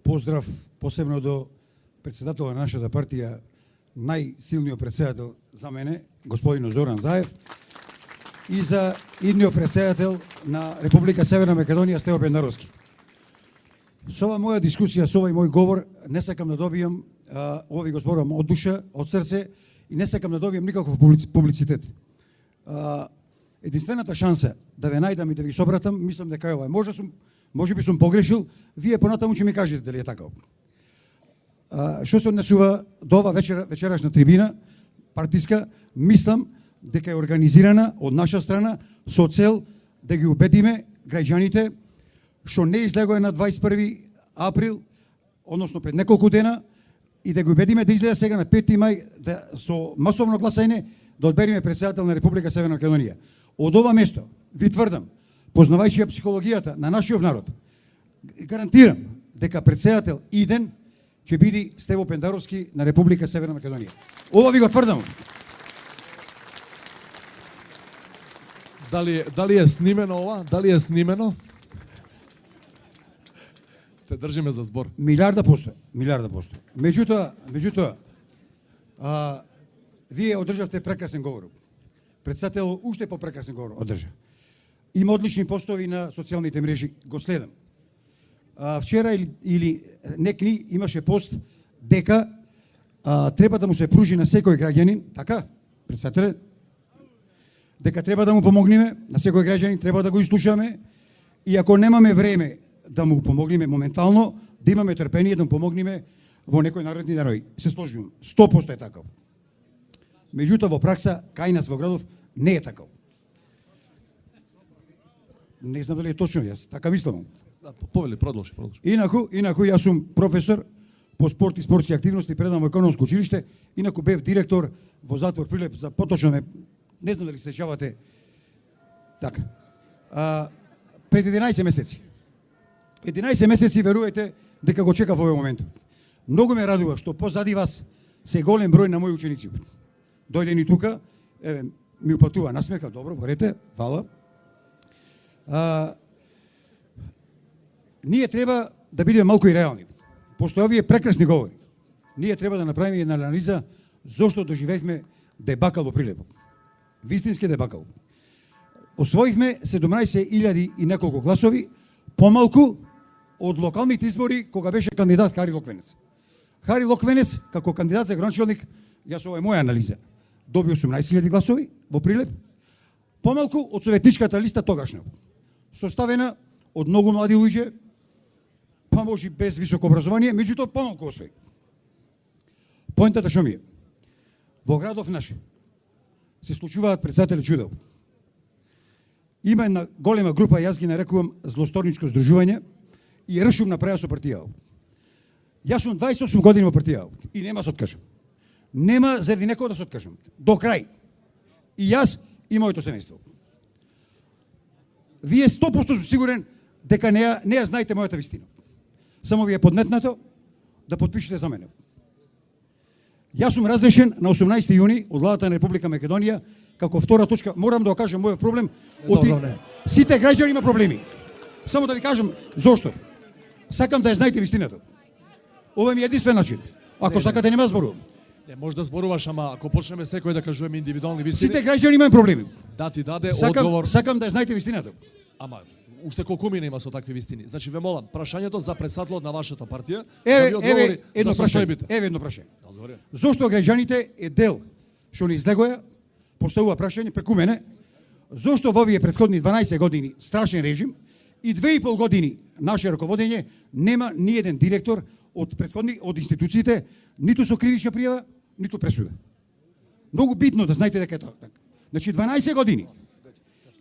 Поздрав посебно до председател на нашата партија, најсилниот председател за мене, господин Зоран Заев, и за идниот председател на Република Северна Македонија, Стево Пендаровски. Со ова моја дискусија, со овој мој говор, не сакам да добијам, ови го зборувам од душа, од срце, и не сакам да добијам никаков публицитет. Единствената шанса да ве најдам и да ви собратам, мислам дека е ова. Може би сум погрешил, вие понатаму ќе ми кажете дали е така. Што се однесува до ова вечерашна трибина, партиска, мислам дека е организирана од наша страна со цел да ги убедиме граѓаните што не излегоа на 21 април, односно пред неколку дена, и да ги убедиме да излезе сега на 5 мај да со масовно гласање да одбериме председател на Република Северна Македонија. Од ова место ви тврдам, познавајќи ја психологијата на нашиот народ, гарантирам дека председател иден ќе биде Стево Пендаровски на Република Северна Македонија. Ова ви го тврдам. Дали е снимено ова? Дали е снимено? Те држиме за збор. Милиарда посто. Меѓутоа, вие одржавте прекрасен говор. Председател уште попрекрасен говор одржа. Има одлични постови на социјалните мрежи, го следам. Вчера или некни имаше пост дека треба да му се пружи на секој граѓанин, така, председателе, дека треба да му помогнеме, на секој граѓанин треба да го изслушаме, и ако немаме време да му помогнеме моментално, да имаме трпение да му помогнеме во некој наредни денови. Се сложувам, 100% е така. Меѓутоа во пракса, кај нас во градов, не е така. Не знам дали е точно, јас така мислам. Повели, продолжи. Инаку јас сум професор по спорт и спортски активности, предавам во економско училиште, инаку бев директор во затвор Прилеп за поточно не знам дали се сеќавате. Така. Пред 11 месеци. 11 месеци верувате дека го чекав овој момент. Многу ме радува што позади вас се голем број на мои ученици. Дојде ни тука, ми упатува насмеха, добро, борете, фала. Ние треба да бидеме малку и реални. Пошто овие прекрасни говори, ние треба да направиме една анализа зошто доживевме дебакал во Прилеп. Вистински дебакал. Освоивме 17.000 и неколку гласови, помалку од локалните избори кога беше кандидат Хари Локвенец. Хари Локвенец, како кандидат за градоначелник, јас ова е моја анализа, доби 18.000 гласови во Прилеп, помалку од советничката листа тогашна, составена од многу млади луѓе, па може без високо образование, меѓутоа помалку освои. Поентата што ми е, во градов наш се случуваат председатели чудел. Има една голема група, јас ги нарекувам злосторничко здружување, и решум направи со партија. Јас сум 28 години во партија и нема се откажам. Нема заради некој да се откажам. До крај. И јас и моето семејство. Вие 100% сум сигурен дека не ја знаете мојата вистина. Само ви е подметнато да подпишете за мене. Јас сум разрешен на 18 јуни од владата на Република Македонија како втора точка. Морам да го кажам мојот проблем. Сите граѓани има проблеми. Само да ви кажам зошто. Сакам да ја знаете вистината. Ова ми е единствен начин. Ако сакате нема зборувам. Не може да зборуваш, ама ако почнеме секој да кажуваме индивидуални вистини. Сите граѓани имаат проблеми. Да ти даде одговор. Сакам да ја знаете вистината. Ама уште колку мина има со такви вистини. Значи ве молам, прашањето за председателот на вашата партија, еве едно прашање. Зошто граѓаните е дел што не излегоја, поставува прашање преку мене, зошто во овие претходни 12 години страшен режим и 2,5 години наше раководење нема ни еден директор од институциите, ниту со кривична пријава, ниту пресуда. Многу битно да знаете дека е така. Значи 12 години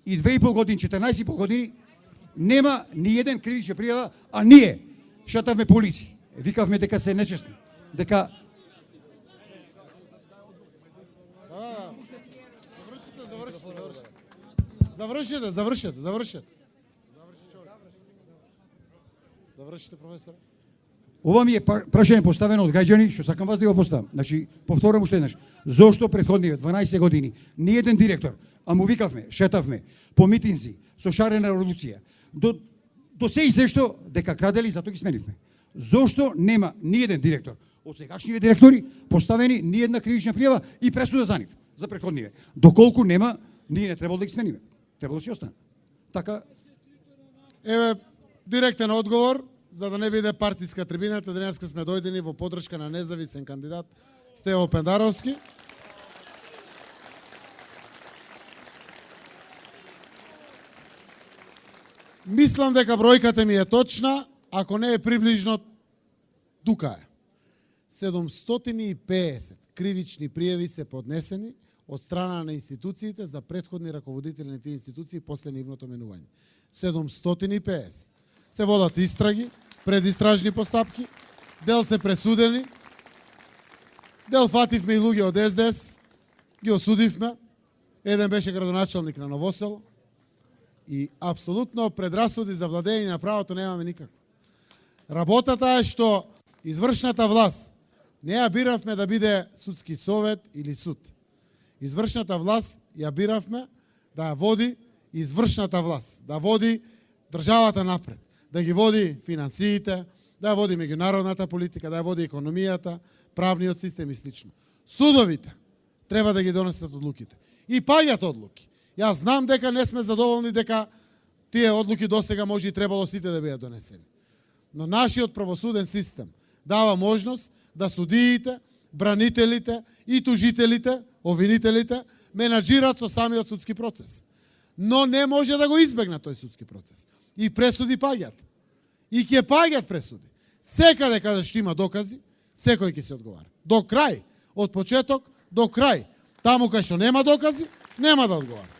и 2,5 години, 14,5 години нема ни еден кривична пријава, а ние шатавме по улици. Викавме дека се нечестни, дека Завршете, професор. Ова ми е прашање поставено од граѓани, што сакам вас да го поставам. Значи, повторам уште еднаш. Зошто претходниве 12 години ни еден директор, а му викавме, шетавме по митинзи со шарена револуција, до се и се што дека крадели, затоа ги сменивме. Зошто нема ни еден директор од сегашниве директори поставени ни една кривична пријава и пресуда за нив, за претходниве. Доколку нема, ние не требало да ги смениме. Требало да си остане. Така, Еве, директен одговор, за да не биде партиска трибината, денеска сме дојдени во поддршка на независен кандидат Стево Пендаровски. Мислам дека бројката ми е точна, ако не е приближно, тука е. 750 кривични пријави се поднесени од страна на институциите за претходни раководители на тие институции после нивното менување. 750. Се водат истраги, предистражни постапки, дел се пресудени, дел фативме и луѓе од СДС, ги осудивме, еден беше градоначалник на Новосел, и апсолутно предрасуди за владење на правото немаме никакво. Работата е што извршната власт не ја биравме да биде судски совет или суд. Извршната власт ја биравме да ја води извршната власт, да води државата напред, да ги води финансиите, да ја води меѓународната политика, да ја води економијата, правниот систем и слично. Судовите треба да ги донесат одлуките. И паѓат одлуки. Јас знам дека не сме задоволни дека тие одлуки досега може и требало сите да бидат донесени. Но нашиот правосуден систем дава можност да судиите, бранителите и тужителите, обвинителите, менаџират со самиот судски процес. Но не може да го избегнат тој судски процес. И пресуди паѓат. И ќе паѓат пресуди. Секаде каде што има докази, секој ќе се одговара. До крај, од почеток до крај. Таму кај што нема докази, нема да одговара.